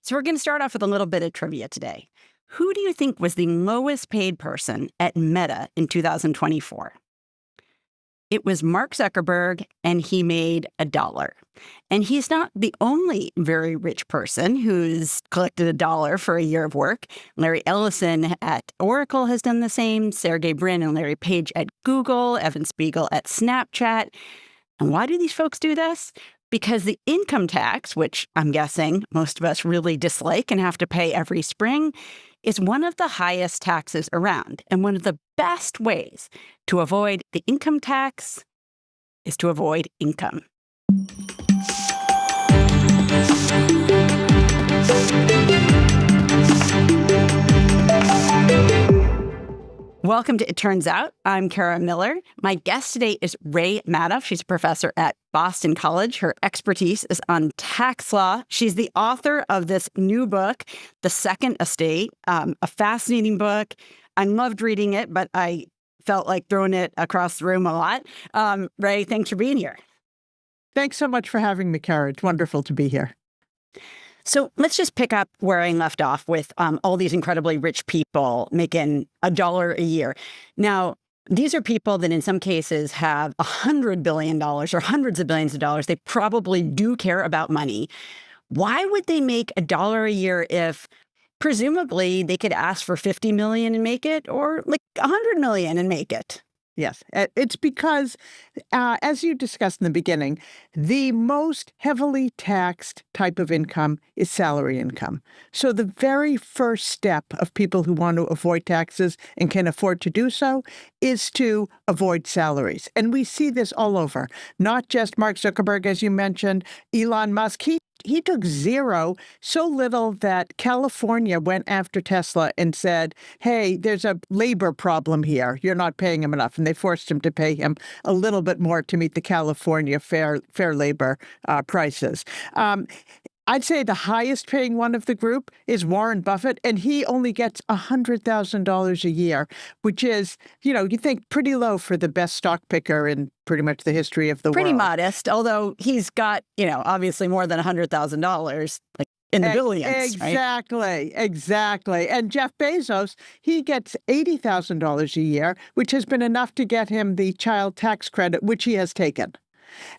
So we're going to start off with a little bit of trivia today. Who do you think was the lowest paid person at Meta in 2024? It was Mark Zuckerberg, and he made $1. And he's not the only very rich person who's collected $1 for a year of work. Larry Ellison at Oracle has done the same, Sergey Brin and Larry Page at Google, Evan Spiegel at Snapchat. And why do these folks do this? Because the income tax, which I'm guessing most of us really dislike and have to pay every spring, is one of the highest taxes around. And one of the best ways to avoid the income tax is to avoid income. Welcome to It Turns Out. I'm Kara Miller. My guest today is Ray Madoff. She's a professor at Boston College. Her expertise is on tax law. She's the author of this new book, The Second Estate, a fascinating book. I loved reading it, but I felt like throwing it across the room a lot. Ray, thanks for being here. Thanks so much for having me, Kara. It's wonderful to be here. So let's just pick up where I left off with all these incredibly rich people making $1 a year. Now, these are people that in some cases have $100 billion or hundreds of billions of dollars. They probably do care about money. Why would they make $1 a year if presumably they could ask for 50 million and make it, or like 100 million and make it? Yes, it's because, as you discussed in the beginning, the most heavily taxed type of income is salary income. So the very first step of people who want to avoid taxes and can afford to do so is to avoid salaries. And we see this all over, not just Mark Zuckerberg, as you mentioned, Elon Musk. He took zero, so little that California went after Tesla and said, hey, there's a labor problem here. You're not paying him enough. And they forced him to pay him a little bit more to meet the California fair labor prices. I'd say the highest paying one of the group is Warren Buffett, and he only gets $100,000 a year, which is, you think pretty low for the best stock picker in pretty much the history of the world. Pretty modest, although he's got, obviously more than $100,000, like in the billions, right? Exactly. And Jeff Bezos, he gets $80,000 a year, which has been enough to get him the child tax credit, which he has taken.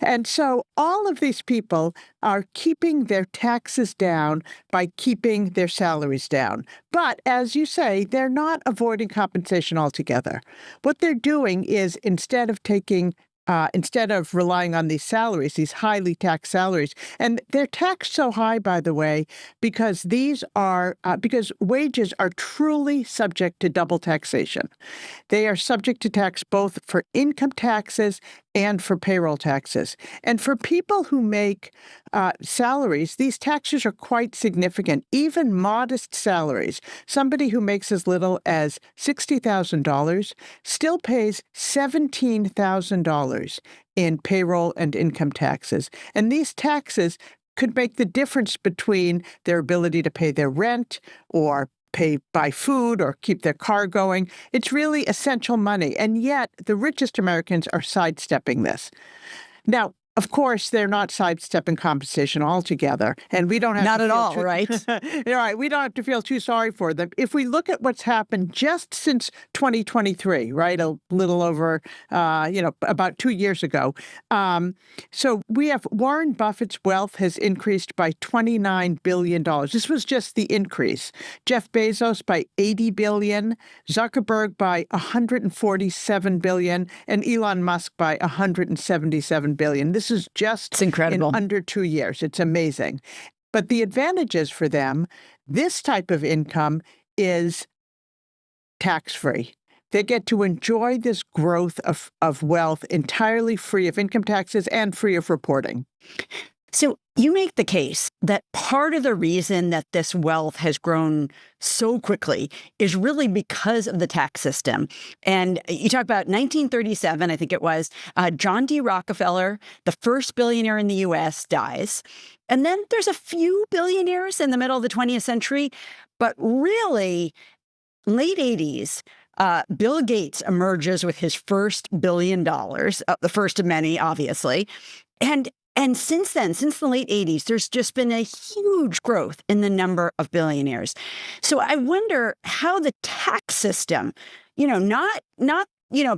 And so all of these people are keeping their taxes down by keeping their salaries down. But as you say, they're not avoiding compensation altogether. What they're doing is instead of relying on these salaries, these highly taxed salaries, and they're taxed so high, by the way, because because wages are truly subject to double taxation. They are subject to tax both for income taxes and for payroll taxes. And for people who make salaries, these taxes are quite significant, even modest salaries. Somebody who makes as little as $60,000 still pays $17,000 in payroll and income taxes. And these taxes could make the difference between their ability to pay their rent or buy food or keep their car going. It's really essential money. And yet the richest Americans are sidestepping this. Now, of course, they're not sidestepping compensation altogether, and we don't have not to at all, too, right? Right. We don't have to feel too sorry for them. If we look at what's happened just since 2023, right, a little over, about 2 years ago. So we have Warren Buffett's wealth has increased by $29 billion. This was just the increase. Jeff Bezos by $80 billion, Zuckerberg by $147 billion, and Elon Musk by $177 billion. This is just incredible. In under 2 years. It's amazing. But the advantages for them, this type of income is tax-free. They get to enjoy this growth of wealth entirely free of income taxes and free of reporting. So you make the case that part of the reason that this wealth has grown so quickly is really because of the tax system. And you talk about 1937, I think it was, John D. Rockefeller, the first billionaire in the U.S., dies. And then there's a few billionaires in the middle of the 20th century, but really, late 80s, Bill Gates emerges with his first $1 billion, the first of many, obviously. And And since then, since the late 80s, there's just been a huge growth in the number of billionaires. So I wonder how the tax system, not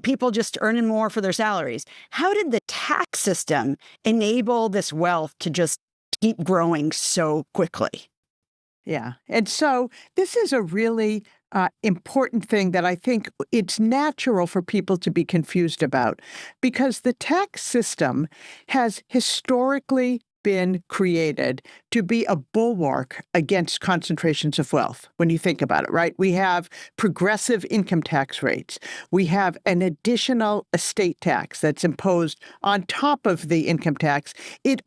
people just earning more for their salaries. How did the tax system enable this wealth to just keep growing so quickly? Yeah. And so this is a really important thing that I think it's natural for people to be confused about, because the tax system has historically been created to be a bulwark against concentrations of wealth. When you think about it, right? We have progressive income tax rates. We have an additional estate tax that's imposed on top of the income tax. It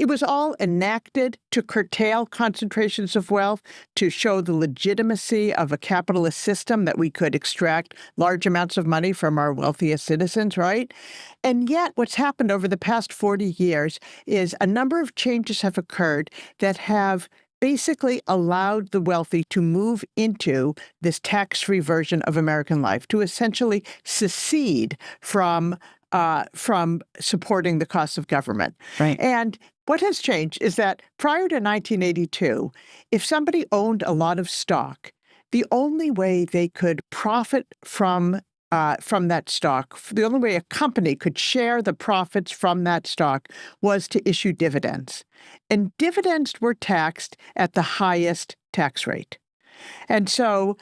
was all enacted to curtail concentrations of wealth, to show the legitimacy of a capitalist system, that we could extract large amounts of money from our wealthiest citizens, right? And yet what's happened over the past 40 years is a number of changes have occurred that have basically allowed the wealthy to move into this tax-free version of American life, to essentially secede from supporting the costs of government. Right. And what has changed is that prior to 1982, if somebody owned a lot of stock, the only way they could profit from that stock, the only way a company could share the profits from that stock was to issue dividends. And dividends were taxed at the highest tax rate. And so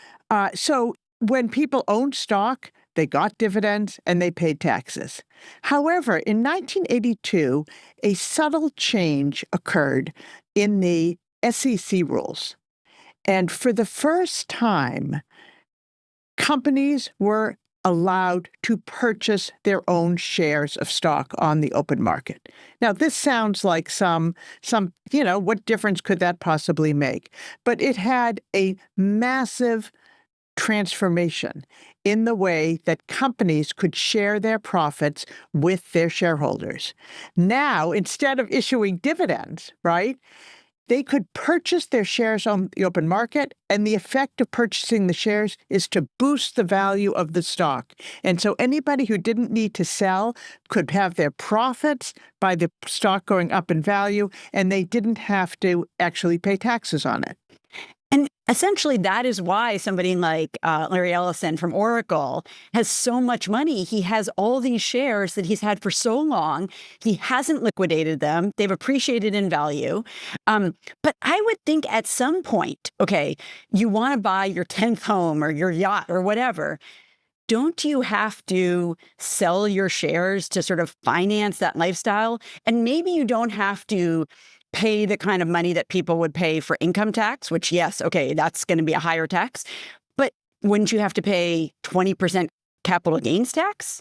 when people owned stock, they got dividends and they paid taxes. However, in 1982, a subtle change occurred in the SEC rules. And for the first time, companies were allowed to purchase their own shares of stock on the open market. Now, this sounds like what difference could that possibly make? But it had a massive transformation in the way that companies could share their profits with their shareholders. Now, instead of issuing dividends, right, they could purchase their shares on the open market, and the effect of purchasing the shares is to boost the value of the stock. And so anybody who didn't need to sell could have their profits by the stock going up in value, and they didn't have to actually pay taxes on it. And essentially, that is why somebody like Larry Ellison from Oracle has so much money. He has all these shares that he's had for so long. He hasn't liquidated them. They've appreciated in value. But I would think at some point, okay, you want to buy your 10th home or your yacht or whatever. Don't you have to sell your shares to sort of finance that lifestyle? And maybe you don't have to pay the kind of money that people would pay for income tax, which, yes, okay, that's going to be a higher tax. But wouldn't you have to pay 20% capital gains tax?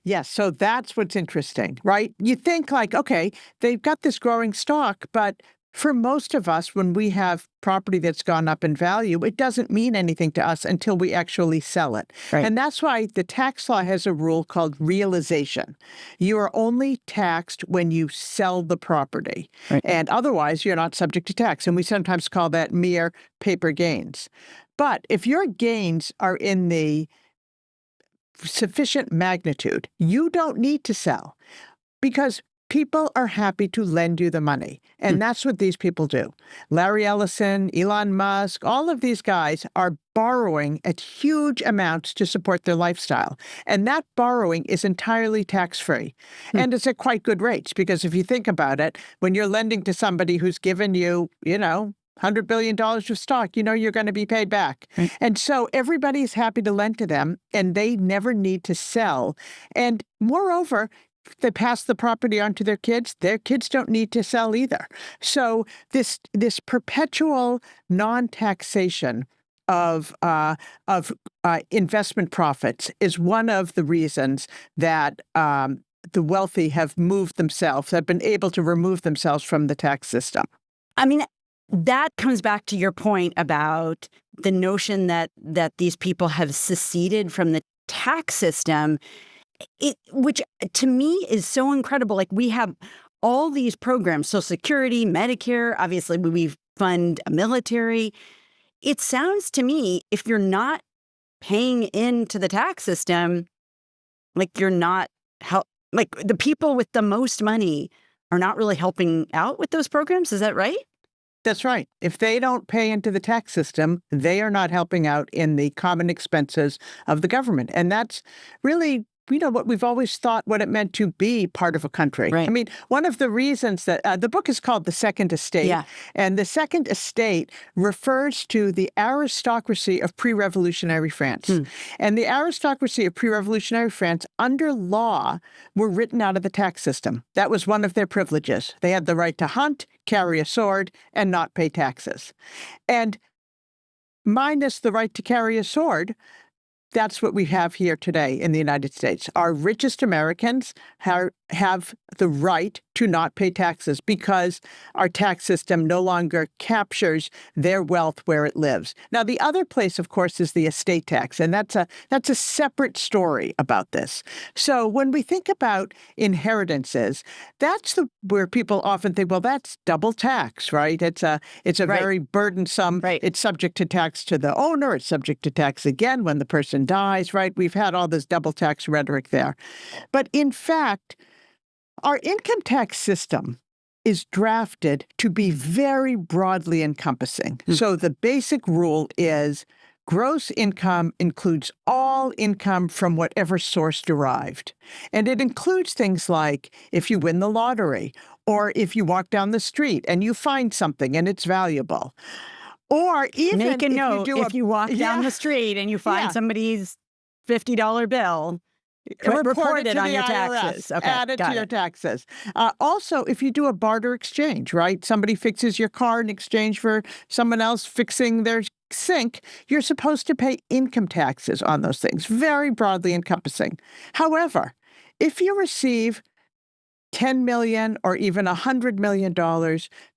Yes, so that's what's interesting, right? You think like, okay, they've got this growing stock, but for most of us, when we have property that's gone up in value, it doesn't mean anything to us until we actually sell it. Right. And that's why the tax law has a rule called realization. You are only taxed when you sell the property. Right. And otherwise, you're not subject to tax. And we sometimes call that mere paper gains. But if your gains are in the sufficient magnitude, you don't need to sell, because people are happy to lend you the money. And that's what these people do. Larry Ellison, Elon Musk, all of these guys are borrowing at huge amounts to support their lifestyle. And that borrowing is entirely tax-free. And it's at quite good rates, because if you think about it, when you're lending to somebody who's given you, $100 billion of stock, you're going to be paid back. Right. And so everybody's happy to lend to them, and they never need to sell. And moreover, they pass the property on to their kids don't need to sell either. So this perpetual non-taxation of investment profits is one of the reasons that the wealthy have been able to remove themselves from the tax system. I mean, that comes back to your point about the notion that these people have seceded from the tax system. Which to me is so incredible. Like, we have all these programs, Social Security, Medicare, obviously we fund a military. It sounds to me, if you're not paying into the tax system, like you're not like the people with the most money are not really helping out with those programs. Is that right? That's right. If they don't pay into the tax system, they are not helping out in the common expenses of the government. And that's really, what we've always thought what it meant to be part of a country. Right. I mean, one of the reasons that the book is called The Second Estate. Yeah. And the Second Estate refers to the aristocracy of pre-revolutionary France. And the aristocracy of pre-revolutionary France, under law, were written out of the tax system. That was one of their privileges. They had the right to hunt, carry a sword, and not pay taxes. And minus the right to carry a sword, that's what we have here today in the United States. Our richest Americans have the right to not pay taxes because our tax system no longer captures their wealth where it lives. Now, the other place, of course, is the estate tax, and that's a separate story about this. So when we think about inheritances, that's where people often think, well, that's double tax, right? It's a Right. very burdensome. Right. It's subject to tax to the owner. It's subject to tax again when the person dies, right? We've had all this double tax rhetoric there. But in fact, our income tax system is drafted to be very broadly encompassing. So the basic rule is gross income includes all income from whatever source derived. And it includes things like if you win the lottery, or if you walk down the street and you find something and it's valuable. Or even Make a if note you do if you walk down the street and you find somebody's $50 bill. Report it to on the your IRS. taxes. Okay, Add it to your taxes. Also, if you do a barter exchange, right? Somebody fixes your car in exchange for someone else fixing their sink, you're supposed to pay income taxes on those things. Very broadly encompassing. However, if you receive $10 million or even $100 million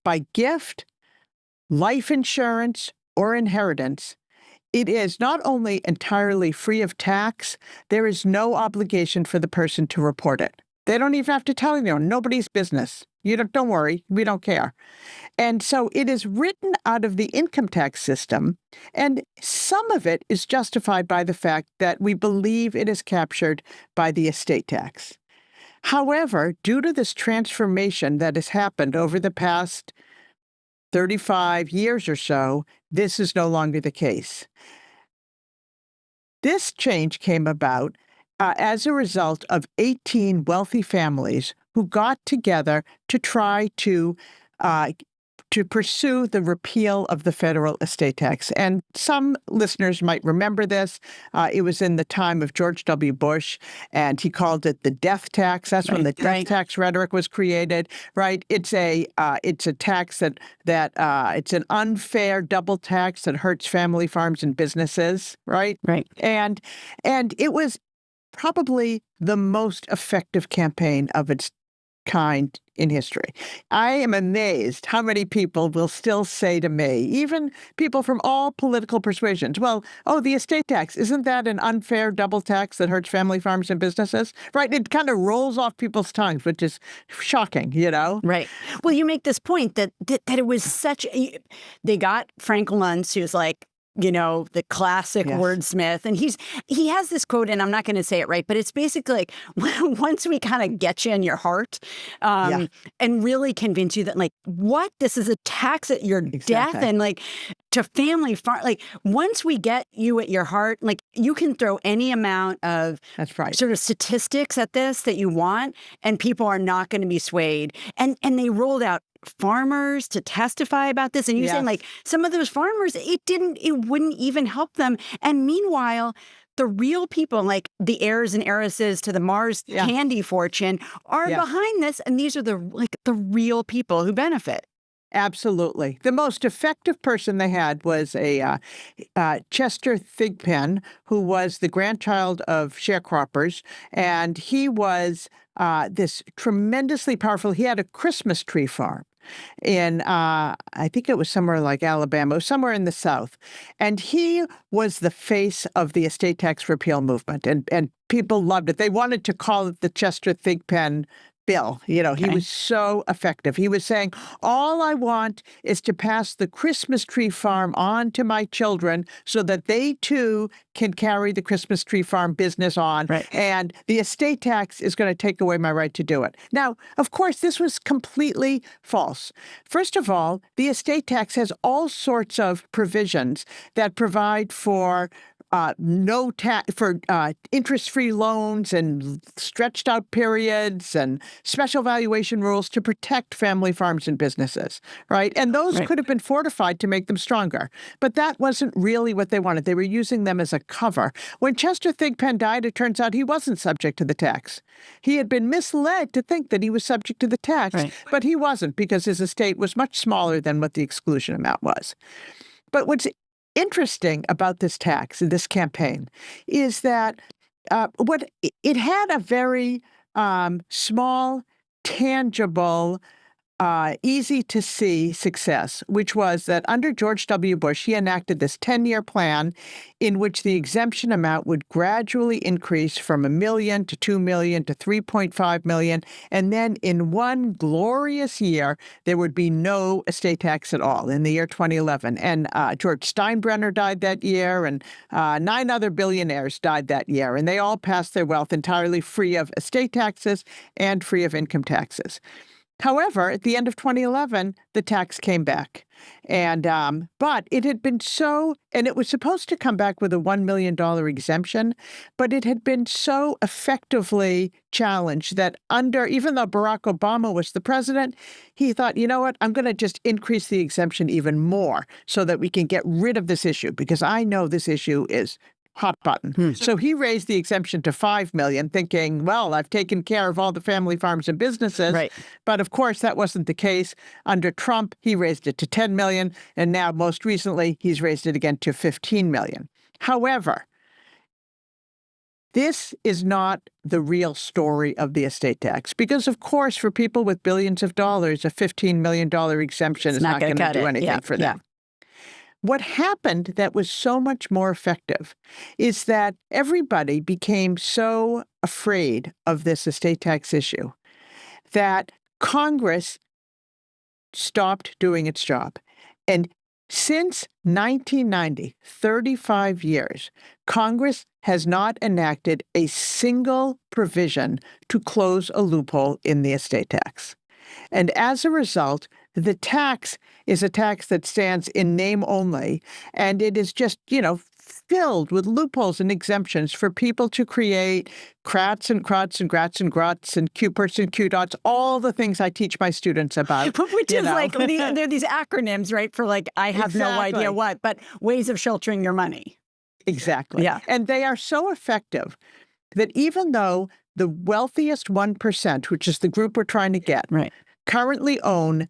by gift, life insurance, or inheritance, it is not only entirely free of tax, there is no obligation for the person to report it. They don't even have to tell you, nobody's business. Don't worry, we don't care. And so it is written out of the income tax system, and some of it is justified by the fact that we believe it is captured by the estate tax. However, due to this transformation that has happened over the past 35 years or so, this is no longer the case. This change came about as a result of 18 wealthy families who got together to try to pursue the repeal of the federal estate tax. And some listeners might remember this. It was in the time of George W. Bush, and he called it the death tax. That's when the death tax rhetoric was created, right? It's a tax that it's an unfair double tax that hurts family farms and businesses, right? Right. And it was probably the most effective campaign of its kind in history. I am amazed how many people will still say to me, even people from all political persuasions, well, the estate tax, isn't that an unfair double tax that hurts family farms and businesses? Right? It kind of rolls off people's tongues, which is shocking, Right. Well, you make this point that it was they got Frank Luntz, who's like, the classic wordsmith. And he has this quote, and I'm not going to say it right, but it's basically like, once we kind of get you in your heart and really convince you that, like, this is a tax at your death and, like, to family farm. Like, once we get you at your heart, like, you can throw any amount of sort of statistics at this that you want, and people are not going to be swayed. And they rolled out farmers to testify about this, and you saying, like, some of those farmers, it wouldn't even help them. And meanwhile, the real people, like the heirs and heiresses to the Mars candy fortune, are behind this, and these are the real people who benefit. Absolutely. The most effective person they had was a Chester Thigpen, who was the grandchild of sharecroppers, and he was this tremendously powerful. He had a Christmas tree farm in, I think it was somewhere like Alabama, somewhere in the South. And he was the face of the estate tax repeal movement, and people loved it. They wanted to call it the Chester Thigpen Bill. He was so effective. He was saying, all I want is to pass the Christmas tree farm on to my children so that they too can carry the Christmas tree farm business on. Right. And the estate tax is going to take away my right to do it. Now, of course, this was completely false. First of all, the estate tax has all sorts of provisions that provide for no tax for interest-free loans and stretched out periods and special valuation rules to protect family farms and businesses, right? And those could have been fortified to make them stronger. But that wasn't really what they wanted. They were using them as a cover. When Chester Thigpen died, it turns out he wasn't subject to the tax. He had been misled to think that he was subject to the tax, but he wasn't because his estate was much smaller than what the exclusion amount was. But what's interesting about this tax, this campaign, is that what it had a very small, tangible, easy to see success, which was that under George W. Bush, he enacted this 10-year plan in which the exemption amount would gradually increase from $1 million to $2 million to $3.5 million. And then in one glorious year, there would be no estate tax at all in the year 2011. And George Steinbrenner died that year, and 9 other billionaires died that year. And they all passed their wealth entirely free of estate taxes and free of income taxes. However, at the end of 2011, the tax came back. And but it had been and it was supposed to come back with a $1 million exemption, but it had been so effectively challenged that even though Barack Obama was the president, he thought, you know what, I'm going to just increase the exemption even more so that we can get rid of this issue, because I know this issue is hot button. So he raised the exemption to $5 million, thinking, well, I've taken care of all the family farms and businesses. Right. But of course, that wasn't the case. Under Trump, he raised it to $10 million. And now, most recently, he's raised it again to $15 million. However, this is not the real story of the estate tax, because, of course, for people with billions of dollars, a $15 million exemption is not going to do anything for them. What happened that was so much more effective is that everybody became so afraid of this estate tax issue that Congress stopped doing its job. And since 1990, 35 years, Congress has not enacted a single provision to close a loophole in the estate tax. And as a result, the tax is a tax that stands in name only, and it is just, filled with loopholes and exemptions for people to create crats and cruts and grats and gruts and Q-perts and Q-dots, all the things I teach my students about. Which is like, they're these acronyms, right, for like, I have no idea what, but ways of sheltering your money. Exactly. Yeah. And they are so effective that even though the wealthiest 1%, which is the group we're trying to get, currently own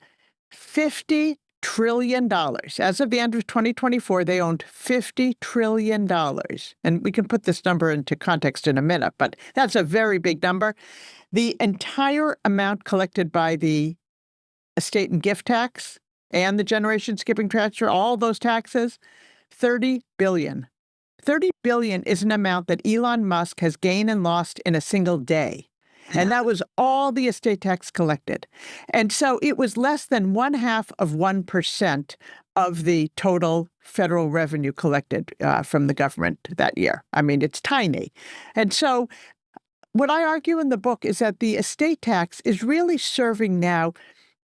$50 trillion. As of the end of 2024, they owned $50 trillion. And we can put this number into context in a minute, but that's a very big number. The entire amount collected by the estate and gift tax and the generation skipping transfer, all those taxes, $30 billion. $30 billion is an amount that Elon Musk has gained and lost in a single day. And that was all the estate tax collected. And so it was less than 0.5% of the total federal revenue collected from the government that year. I mean, it's tiny. And so what I argue in the book is that the estate tax is really serving now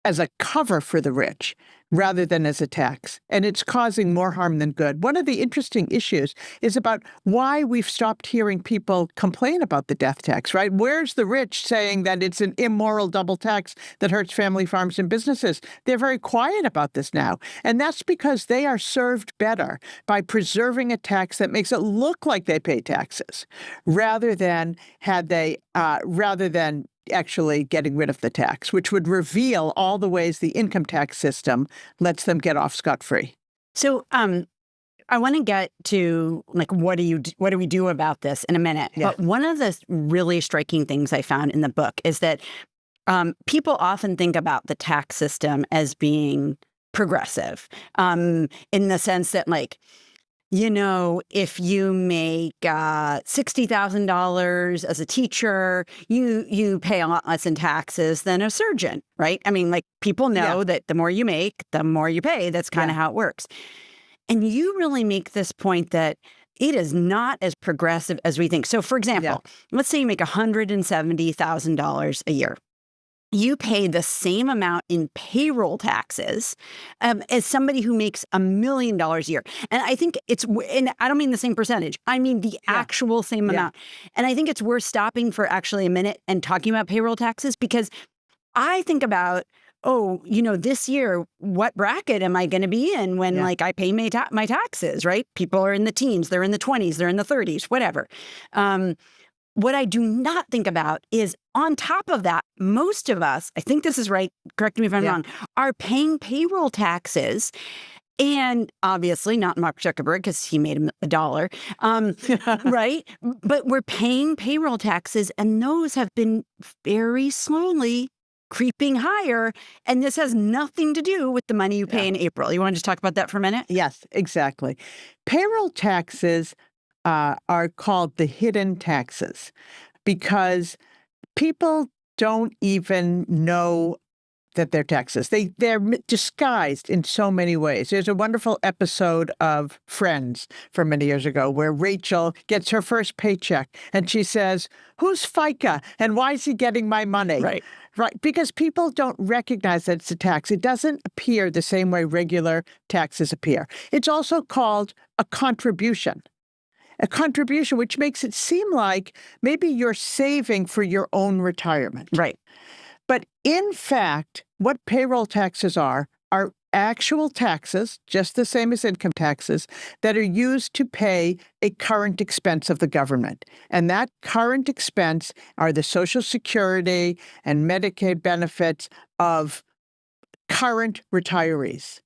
as a cover for the rich rather than as a tax. And it's causing more harm than good. One of the interesting issues is about why we've stopped hearing people complain about the death tax, right? Where's the rich saying that it's an immoral double tax that hurts family farms and businesses? They're very quiet about this now. And that's because they are served better by preserving a tax that makes it look like they pay taxes rather than actually getting rid of the tax, which would reveal all the ways the income tax system lets them get off scot-free. So I want to get to, like, what do we do about this in a minute. Yeah. But one of the really striking things I found in the book is that people often think about the tax system as being progressive in the sense that, like, if you make $60,000 as a teacher, you pay a lot less in taxes than a surgeon, right? I mean, like, people know that the more you make, the more you pay. That's kind of how it works. And you really make this point that it is not as progressive as we think. So, for example, let's say you make $170,000 a year. You pay the same amount in payroll taxes as somebody who makes $1 million a year. And I think and I don't mean the same percentage. I mean the actual same amount. And I think it's worth stopping for actually a minute and talking about payroll taxes, because I think about, this year, what bracket am I going to be in when like I pay my taxes, right? People are in the teens, they're in the 20s, they're in the 30s, whatever. What I do not think about is, on top of that, most of us, I think this is right, correct me if I'm wrong, are paying payroll taxes. And obviously not Mark Zuckerberg, because he made $1, right? But we're paying payroll taxes, and those have been very slowly creeping higher. And this has nothing to do with the money you pay in April. You want to just talk about that for a minute? Yes, exactly. Payroll taxes are called the hidden taxes because people don't even know that they're taxes. They're disguised in so many ways. There's a wonderful episode of Friends from many years ago where Rachel gets her first paycheck and she says, "Who's FICA and why is he getting my money?" Right. Right, because people don't recognize that it's a tax. It doesn't appear the same way regular taxes appear. It's also called a contribution. A contribution, which makes it seem like maybe you're saving for your own retirement. Right. But in fact, what payroll taxes are actual taxes, just the same as income taxes, that are used to pay a current expense of the government. And that current expense are the Social Security and Medicaid benefits of current retirees.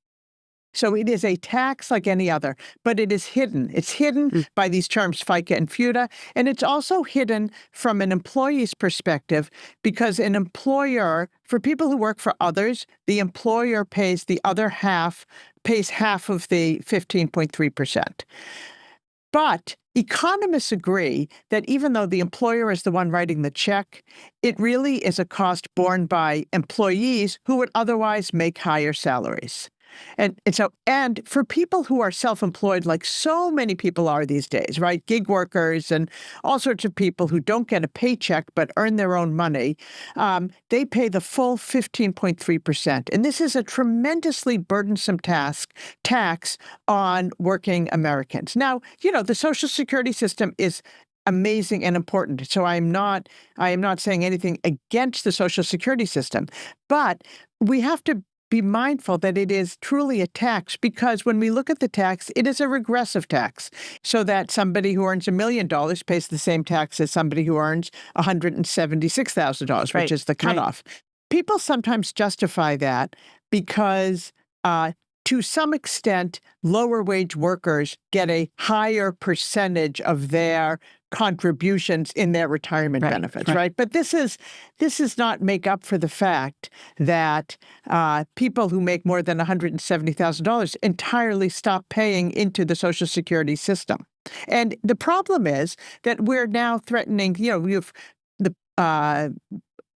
So it is a tax like any other, but it is hidden. It's hidden by these terms FICA and FUTA, and it's also hidden from an employee's perspective because an employer, for people who work for others, the employer pays half of the 15.3%. But economists agree that even though the employer is the one writing the check, it really is a cost borne by employees who would otherwise make higher salaries. And for people who are self-employed, like so many people are these days, right? Gig workers and all sorts of people who don't get a paycheck but earn their own money, they pay the full 15.3%. And this is a tremendously burdensome tax on working Americans. Now, the Social Security system is amazing and important. So I am not saying anything against the Social Security system, but we have to be mindful that it is truly a tax because when we look at the tax, it is a regressive tax so that somebody who earns $1 million pays the same tax as somebody who earns $176,000, which is the cutoff. Right. People sometimes justify that because to some extent, lower wage workers get a higher percentage of their contributions in their retirement benefits, right? But this does not make up for the fact that people who make more than $170,000 entirely stop paying into the Social Security system. And the problem is that we're now threatening,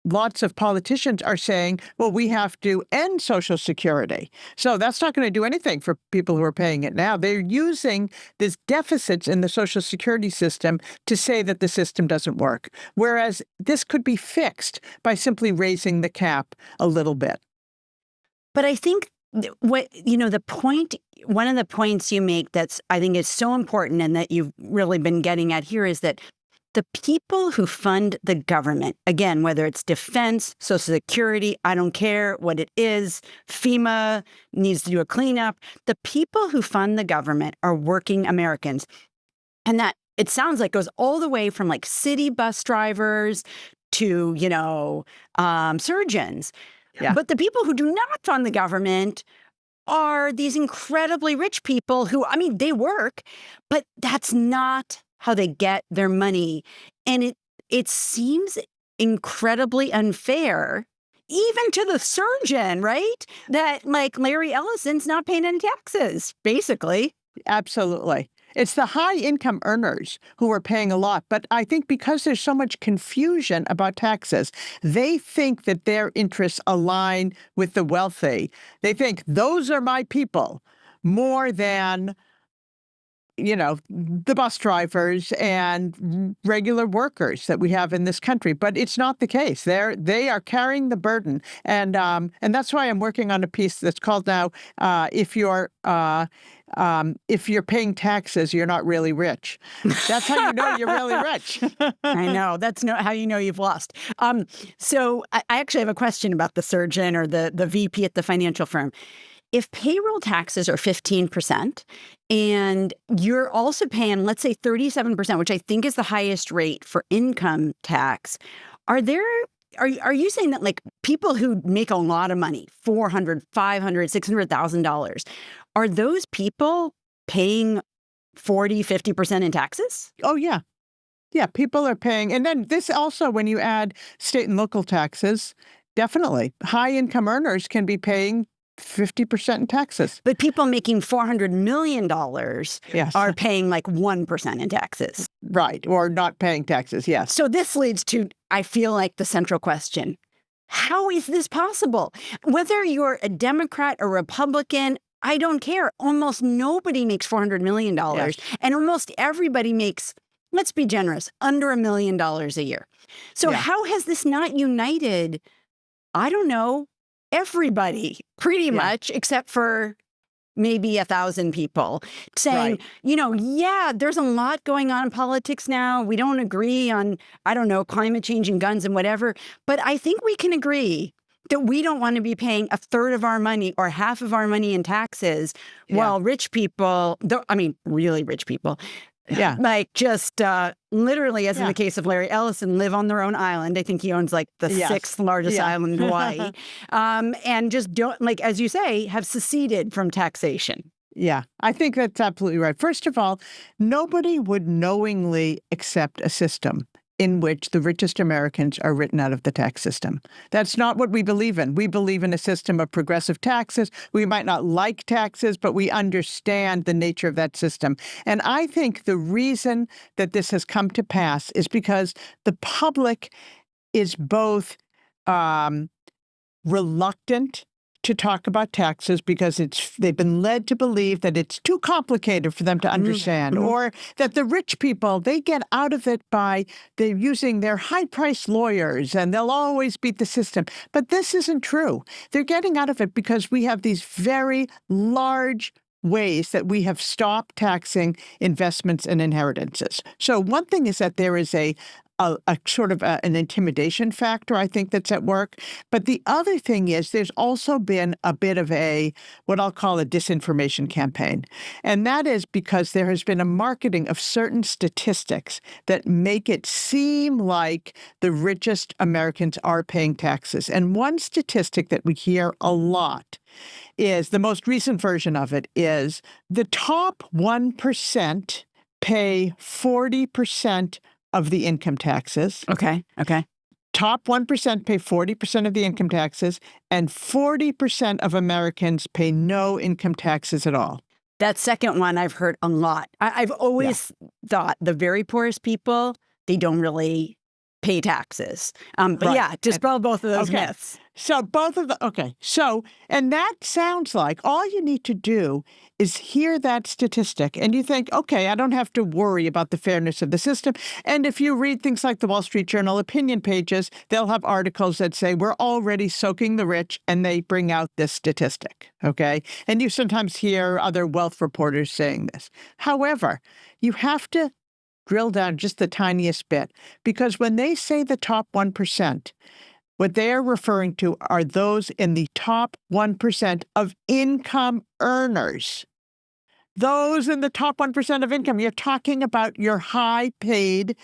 lots of politicians are saying, well, we have to end Social Security. So that's not going to do anything for people who are paying it now. They're using these deficits in the Social Security system to say that the system doesn't work, whereas this could be fixed by simply raising the cap a little bit. But I think one of the points you make that's, I think, is so important and that you've really been getting at here is that the people who fund the government, again, whether it's defense, Social Security, I don't care what it is, FEMA needs to do a cleanup. The people who fund the government are working Americans. And that, it sounds like, goes all the way from like city bus drivers to, surgeons. Yeah. But the people who do not fund the government are these incredibly rich people who, they work, but that's not how they get their money. And it seems incredibly unfair, even to the surgeon, right? That like Larry Ellison's not paying any taxes, basically. Absolutely. It's the high income earners who are paying a lot. But I think because there's so much confusion about taxes, they think that their interests align with the wealthy. They think those are my people more than, the bus drivers and regular workers that we have in this country. But it's not the case. They are carrying the burden. And that's why I'm working on a piece that's called now, if you're paying taxes, you're not really rich. That's how you know you're really rich. I know. That's not how you know you've lost. So I actually have a question about the surgeon or the VP at the financial firm. If payroll taxes are 15% and you're also paying, let's say 37%, which I think is the highest rate for income tax, are you saying that like people who make a lot of money, $400,000, $500,000, $600,000, are those people paying 40, 50% in taxes? Oh, yeah. Yeah, people are paying. And then this also, when you add state and local taxes, definitely high income earners can be paying 50% in taxes. But people making $400 million Yes. are paying like 1% in taxes. Right. Or not paying taxes. Yes. So this leads to, I feel like, the central question. How is this possible? Whether you're a Democrat or Republican, I don't care. Almost nobody makes $400 million. Yes. And almost everybody makes, let's be generous, under $1 million a year. So how has this not united, I don't know, everybody pretty much, except for maybe 1,000 people saying, there's a lot going on in politics now. We don't agree on, I don't know, climate change and guns and whatever. But I think we can agree that we don't want to be paying a third of our money or half of our money in taxes while rich people, really rich people, like just literally, as in the case of Larry Ellison, live on their own island. I think he owns like the sixth largest island in Hawaii. And just don't, like, as you say, have seceded from taxation. Yeah, I think that's absolutely right. First of all, nobody would knowingly accept a system in which the richest Americans are written out of the tax system. That's not what we believe in. We believe in a system of progressive taxes. We might not like taxes, but we understand the nature of that system. And I think the reason that this has come to pass is because the public is both reluctant to talk about taxes because they've been led to believe that it's too complicated for them to understand, or that the rich people, they get out of it by they're using their high-priced lawyers and they'll always beat the system. But this isn't true. They're getting out of it because we have these very large ways that we have stopped taxing investments and inheritances. So one thing is that there is a sort of an intimidation factor, I think, that's at work. But the other thing is there's also been a bit of what I'll call a disinformation campaign. And that is because there has been a marketing of certain statistics that make it seem like the richest Americans are paying taxes. And one statistic that we hear a lot is, the most recent version of it is, the top 1% pay 40% of the income taxes. Okay. Top 1% pay 40% of the income taxes, and 40% of Americans pay no income taxes at all. That second one I've heard a lot. I've always thought the very poorest people, they don't really pay taxes. But dispel both of those myths. So and that sounds like all you need to do is hear that statistic and you think, okay, I don't have to worry about the fairness of the system. And if you read things like the Wall Street Journal opinion pages, they'll have articles that say we're already soaking the rich, and they bring out this statistic, okay? And you sometimes hear other wealth reporters saying this. However, you have to drill down just the tiniest bit, because when they say the top 1%, what they are referring to are those in the top 1% of income earners. Those in the top 1% of income. You're talking about your high-paid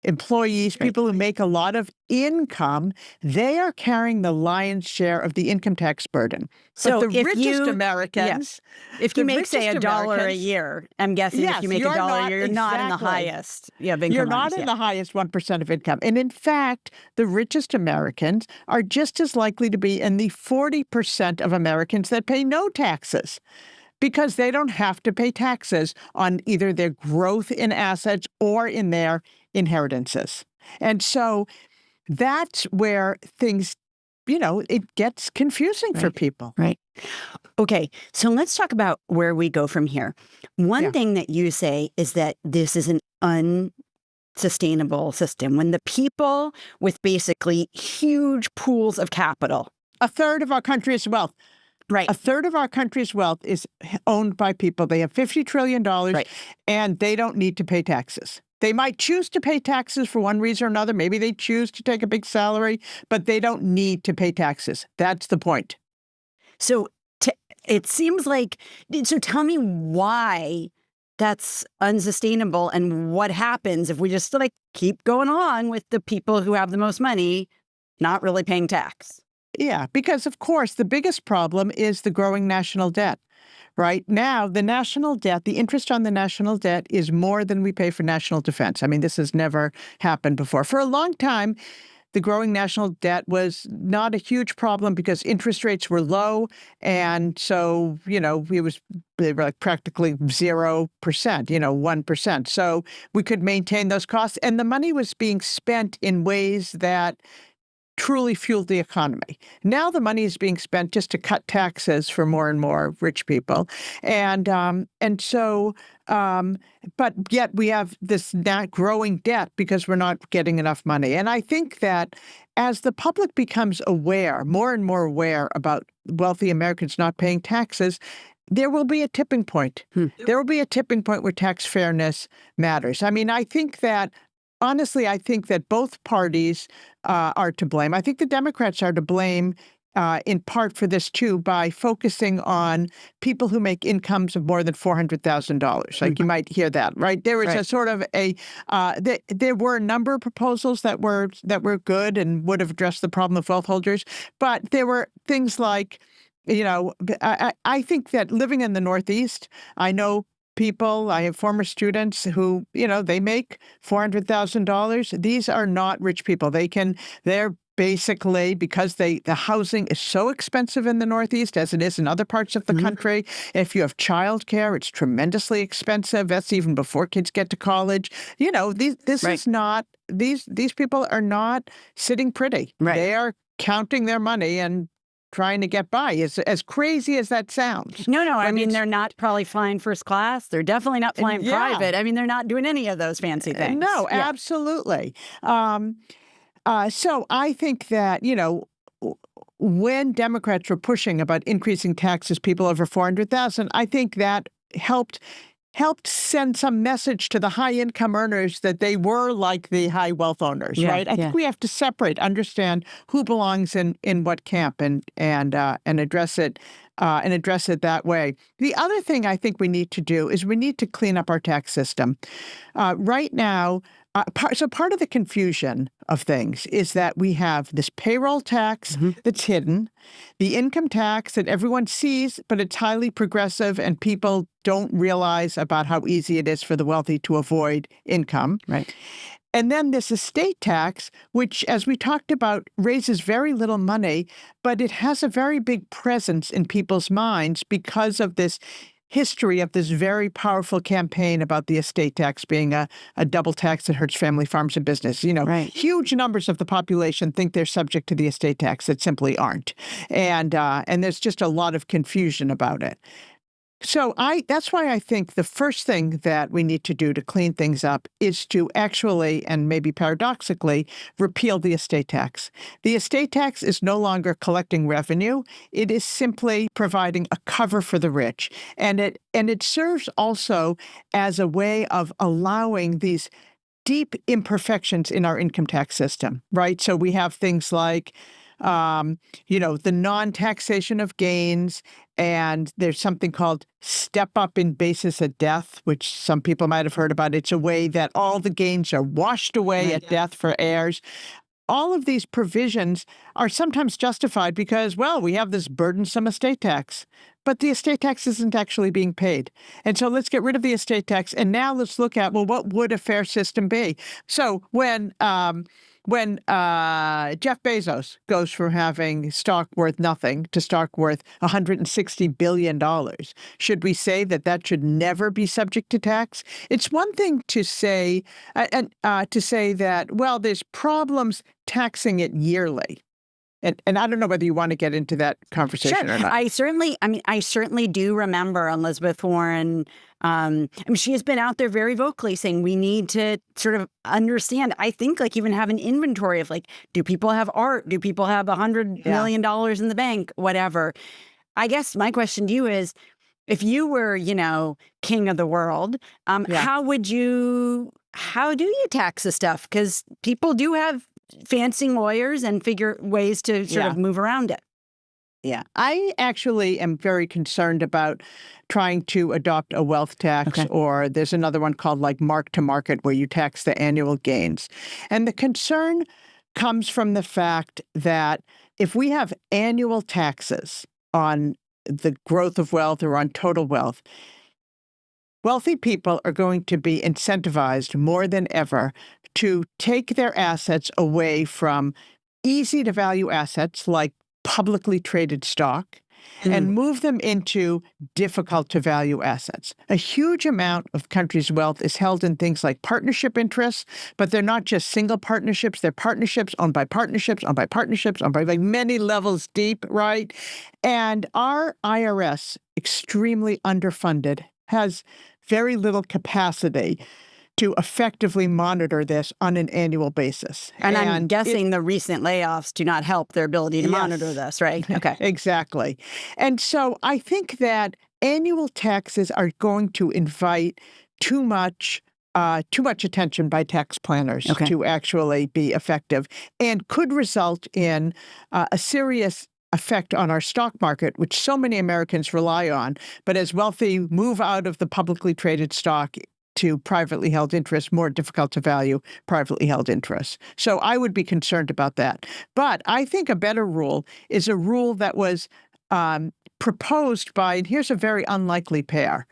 employees, people who make a lot of income. They are carrying the lion's share of the income tax burden. So but the richest Americans, if you make, say, $1 a year, I'm guessing if you make $1, you're not in the highest income. You're not in the highest 1% of income. And in fact, the richest Americans are just as likely to be in the 40% of Americans that pay no taxes. because they don't have to pay taxes on either their growth in assets or in their inheritances. And so that's where things, it gets confusing for people. Right. Okay, so let's talk about where we go from here. One thing that you say is that this is an unsustainable system. When the people with basically huge pools of capital, a third of our country's wealth. Right. A third of our country's wealth is owned by people. They have $50 trillion, and they don't need to pay taxes. They might choose to pay taxes for one reason or another. Maybe they choose to take a big salary, but they don't need to pay taxes. That's the point. So it seems like, so tell me why that's unsustainable and what happens if we just keep going on with the people who have the most money not really paying tax. Yeah, because of course, the biggest problem is the growing national debt. Right now, the national debt, the interest on the national debt is more than we pay for national defense. I mean, this has never happened before. For a long time, the growing national debt was not a huge problem because interest rates were low. And so, they were practically 0%, 1%. So we could maintain those costs. And the money was being spent in ways that truly fueled the economy. Now the money is being spent just to cut taxes for more and more rich people. But yet we have this growing debt because we're not getting enough money. And I think that as the public becomes aware, more and more aware about wealthy Americans not paying taxes, there will be a tipping point. There will be a tipping point where tax fairness matters. I mean, honestly, I think that both parties are to blame. I think the Democrats are to blame in part for this, too, by focusing on people who make incomes of more than $400,000. You might hear that, right? There was a sort of there were a number of proposals that were good and would have addressed the problem of wealth holders. But there were things like, I think that living in the Northeast, I know people, I have former students who, they make $400,000. These are not rich people. They're basically, because the housing is so expensive in the Northeast as it is in other parts of the country. If you have childcare, it's tremendously expensive. That's even before kids get to college. Is not, these people are not sitting pretty. Right. They are counting their money and trying to get by, as crazy as that sounds. No, I mean, they're not probably flying first class. They're definitely not flying private. I mean, they're not doing any of those fancy things. No, absolutely. So I think that, when Democrats were pushing about increasing taxes, people over $400,000, I think that helped send some message to the high-income earners that they were like the high wealth owners, right? I think we have to understand who belongs in what camp, and address it that way. The other thing I think we need to do is we need to clean up our tax system. Right now, part of the confusion of things is that we have this payroll tax that's hidden, the income tax that everyone sees, but it's highly progressive, and people don't realize about how easy it is for the wealthy to avoid income. Right. And then this estate tax, which, as we talked about, raises very little money, but it has a very big presence in people's minds because of this history of this very powerful campaign about the estate tax being a double tax that hurts family farms and business. Huge numbers of the population think they're subject to the estate tax that simply aren't. And there's just a lot of confusion about it. So that's why I think the first thing that we need to do to clean things up is to actually, and maybe paradoxically, repeal the estate tax. The estate tax is no longer collecting revenue. It is simply providing a cover for the rich. And it serves also as a way of allowing these deep imperfections in our income tax system, right? So we have things like the non-taxation of gains, and there's something called step up in basis at death, which some people might have heard about. It's a way that all the gains are washed away at death for heirs. All of these provisions are sometimes justified because, we have this burdensome estate tax, but the estate tax isn't actually being paid. And so let's get rid of the estate tax. And now let's look at, what would a fair system be? So when when Jeff Bezos goes from having stock worth nothing to stock worth $160 billion, should we say that that should never be subject to tax? It's one thing to say that, well, there's problems taxing it yearly. And I don't know whether you want to get into that conversation or not. I certainly do remember Elizabeth Warren. She has been out there very vocally saying we need to sort of understand. I think like even have an inventory of like, do people have art? Do people have $100 million in the bank? Whatever. I guess my question to you is, if you were, king of the world, how do you tax this stuff? Because people do have fancy lawyers and figure ways to sort of move around it. Yeah, I actually am very concerned about trying to adopt a wealth tax, or there's another one called like mark to market where you tax the annual gains. And the concern comes from the fact that if we have annual taxes on the growth of wealth or on total wealth, wealthy people are going to be incentivized more than ever to take their assets away from easy to value assets like publicly traded stock and move them into difficult to value assets. A huge amount of countries' wealth is held in things like partnership interests, but they're not just single partnerships. They're partnerships owned by partnerships, owned by partnerships, owned by like many levels deep, right? And our IRS, extremely underfunded, has very little capacity to effectively monitor this on an annual basis. And I'm guessing the recent layoffs do not help their ability to monitor this, right? Okay. Exactly. And so I think that annual taxes are going to invite too much attention by tax planners to actually be effective, and could result in a serious effect on our stock market, which so many Americans rely on. But as wealthy move out of the publicly traded stock to privately held interests, more difficult to value privately held interests. So I would be concerned about that. But I think a better rule is a rule that was proposed by, and here's a very unlikely pair,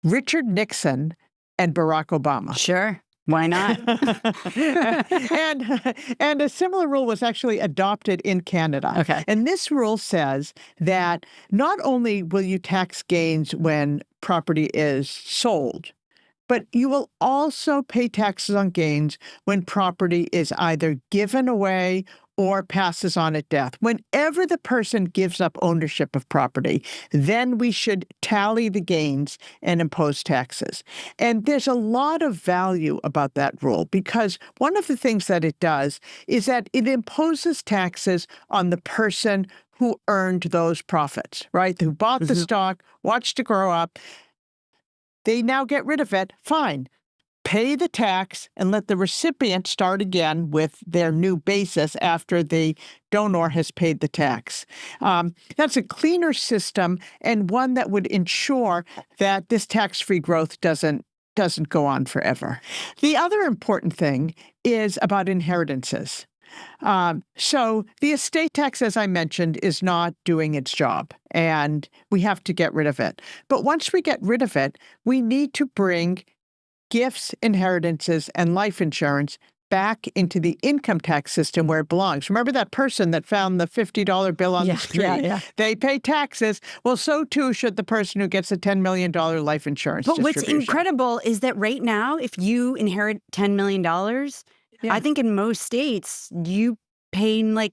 Richard Nixon and Barack Obama. Sure. Why not? And a similar rule was actually adopted in Canada. Okay. And this rule says that not only will you tax gains when property is sold, but you will also pay taxes on gains when property is either given away or passes on at death. Whenever the person gives up ownership of property, then we should tally the gains and impose taxes. And there's a lot of value about that rule, because one of the things that it does is that it imposes taxes on the person who earned those profits, right? Who bought the stock, watched it grow up. They now get rid of it. Fine. Pay the tax and let the recipient start again with their new basis after the donor has paid the tax. That's a cleaner system, and one that would ensure that this tax-free growth doesn't go on forever. The other important thing is about inheritances. So the estate tax, as I mentioned, is not doing its job, and we have to get rid of it. But once we get rid of it, we need to bring gifts, inheritances, and life insurance back into the income tax system where it belongs. Remember that person that found the $50 bill on the street? Yeah. They pay taxes. Well, so too should the person who gets a $10 million life insurance But what's distribution. incredible is that right now, if you inherit $10 million, I think in most states, you pay like,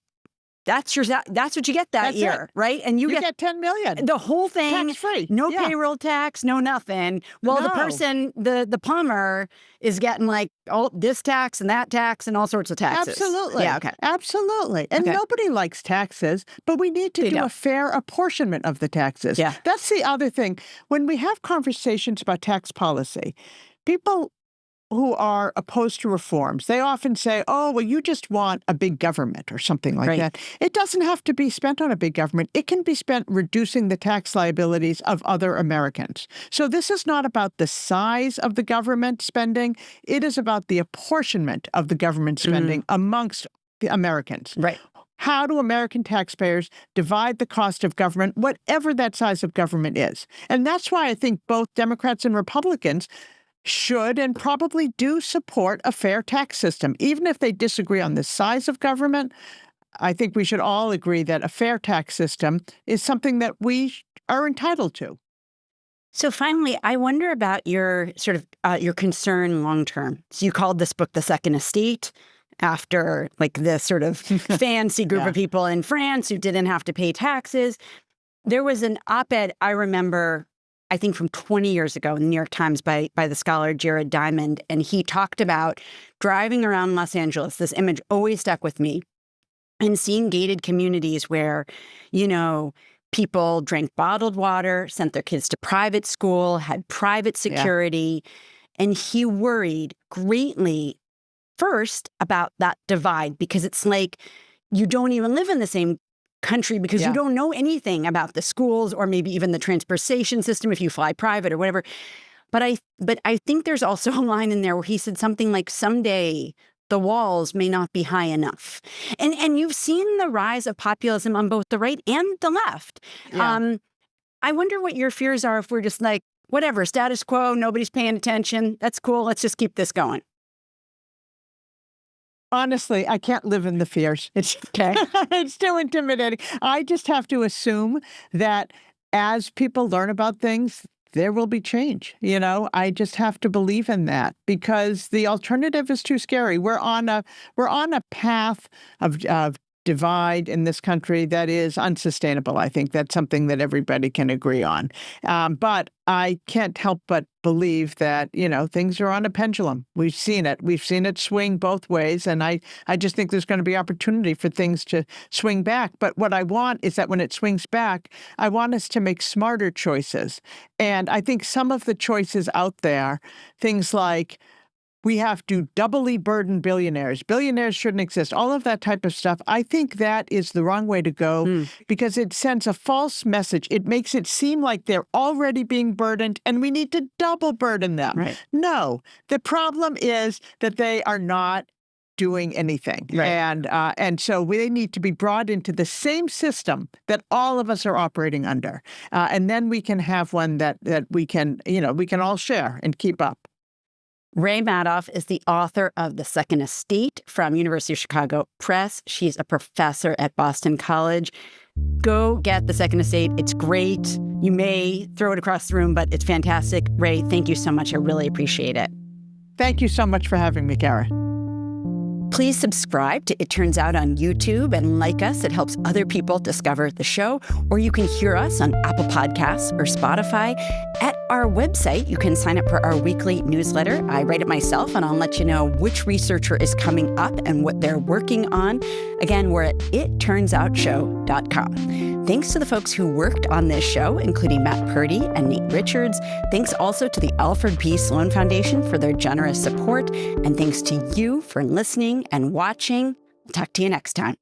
that's what you get that year, right? And you get $10 million. The whole thing, tax-free. No payroll tax, no nothing. Well, the person, the plumber is getting like this tax and that tax and all sorts of taxes. Absolutely. Yeah, okay. Absolutely. And nobody likes taxes, but we need to do a fair apportionment of the taxes. Yeah. That's the other thing. When we have conversations about tax policy, people who are opposed to reforms, they often say, oh, well, you just want a big government or something like that. It doesn't have to be spent on a big government. It can be spent reducing the tax liabilities of other Americans. So this is not about the size of the government spending. It is about the apportionment of the government spending amongst the Americans. Right. How do American taxpayers divide the cost of government, whatever that size of government is? And that's why I think both Democrats and Republicans should and probably do support a fair tax system. Even if they disagree on the size of government, I think we should all agree that a fair tax system is something that we are entitled to. So finally, I wonder about your sort of your concern long term. So you called this book The Second Estate after like this sort of fancy group of people in France who didn't have to pay taxes. There was an op-ed I remember, I think from 20 years ago in the New York Times by the scholar Jared Diamond, and he talked about driving around Los Angeles. This image always stuck with me, and seeing gated communities where, you know, people drank bottled water, sent their kids to private school, had private security. And he worried greatly first about that divide, because it's like you don't even live in the same country because you don't know anything about the schools or maybe even the transportation system if you fly private or whatever. But I think there's also a line in there where he said something like, someday the walls may not be high enough. And you've seen the rise of populism on both the right and the left. Yeah. I wonder what your fears are if we're just like, whatever, status quo, nobody's paying attention. That's cool. Let's just keep this going. Honestly, I can't live in the fears. It's okay. It's too intimidating. I just have to assume that as people learn about things, there will be change. You know, I just have to believe in that, because the alternative is too scary. We're on a path of divide in this country that is unsustainable. I think that's something that everybody can agree on. But I can't help but believe that, you know, things are on a pendulum. We've seen it. We've seen it swing both ways. And I just think there's going to be opportunity for things to swing back. But what I want is that when it swings back, I want us to make smarter choices. And I think some of the choices out there, things like, we have to doubly burden billionaires. Billionaires shouldn't exist. All of that type of stuff. I think that is the wrong way to go because it sends a false message. It makes it seem like they're already being burdened and we need to double burden them. Right. No, the problem is that they are not doing anything. Right. And so they need to be brought into the same system that all of us are operating under. And then we can have one that we can all share and keep up. Ray Madoff is the author of The Second Estate from University of Chicago Press. She's a professor at Boston College. Go get The Second Estate. It's great. You may throw it across the room, but it's fantastic. Ray, thank you so much. I really appreciate it. Thank you so much for having me, Kara. Please subscribe to It Turns Out on YouTube and like us. It helps other people discover the show. Or you can hear us on Apple Podcasts or Spotify. At our website, you can sign up for our weekly newsletter. I write it myself, and I'll let you know which researcher is coming up and what they're working on. Again, we're at itturnsoutshow.com. Thanks to the folks who worked on this show, including Matt Purdy and Nate Richards. Thanks also to the Alfred P. Sloan Foundation for their generous support. And thanks to you for listening and watching. I'll talk to you next time.